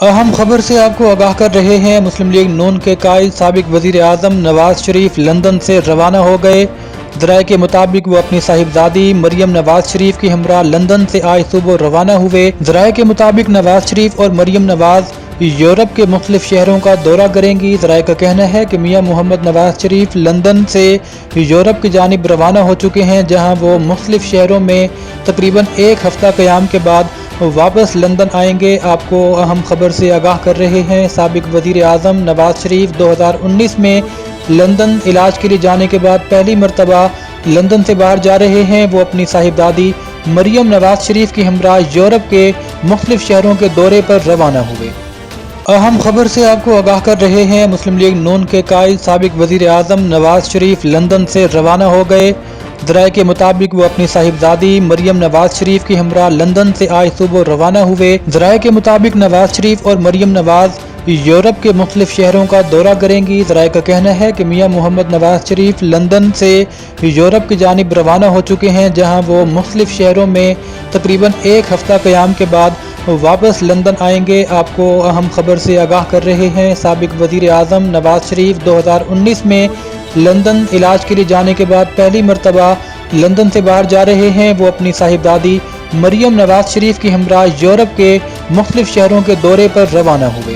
اہم خبر سے آپ کو آگاہ کر رہے ہیں۔ مسلم لیگ نون کے قائد سابق وزیر اعظم نواز شریف لندن سے روانہ ہو گئے۔ ذرائع کے مطابق وہ اپنی صاحبزادی مریم نواز شریف کی ہمراہ لندن سے آج صبح روانہ ہوئے۔ ذرائع کے مطابق نواز شریف اور مریم نواز یورپ کے مختلف شہروں کا دورہ کریں گی۔ ذرائع کا کہنا ہے کہ میاں محمد نواز شریف لندن سے یورپ کی جانب روانہ ہو چکے ہیں، جہاں وہ مختلف شہروں میں تقریباً ایک ہفتہ قیام کے بعد واپس لندن آئیں گے۔ آپ کو اہم خبر سے آگاہ کر رہے ہیں۔ سابق وزیر اعظم نواز شریف 2019 میں لندن علاج کے لیے جانے کے بعد پہلی مرتبہ لندن سے باہر جا رہے ہیں۔ وہ اپنی صاحبزادی مریم نواز شریف کی ہمراہ یورپ کے مختلف شہروں کے دورے پر روانہ ہوئے۔ اہم خبر سے آپ کو آگاہ کر رہے ہیں۔ مسلم لیگ نون کے قائد سابق وزیر اعظم نواز شریف لندن سے روانہ ہو گئے۔ ذرائع کے مطابق وہ اپنی صاحبزادی مریم نواز شریف کی ہمراہ لندن سے آج صبح روانہ ہوئے۔ ذرائع کے مطابق نواز شریف اور مریم نواز یورپ کے مختلف شہروں کا دورہ کریں گی۔ ذرائع کا کہنا ہے کہ میاں محمد نواز شریف لندن سے یورپ کی جانب روانہ ہو چکے ہیں، جہاں وہ مختلف شہروں میں تقریباً ایک ہفتہ قیام کے بعد واپس لندن آئیں گے۔ آپ کو اہم خبر سے آگاہ کر رہے ہیں۔ سابق وزیر اعظم نواز شریف 2019 میں لندن علاج کے لیے جانے کے بعد پہلی مرتبہ لندن سے باہر جا رہے ہیں۔ وہ اپنی صاحبزادی مریم نواز شریف کی ہمراہ یورپ کے مختلف شہروں کے دورے پر روانہ ہوئے۔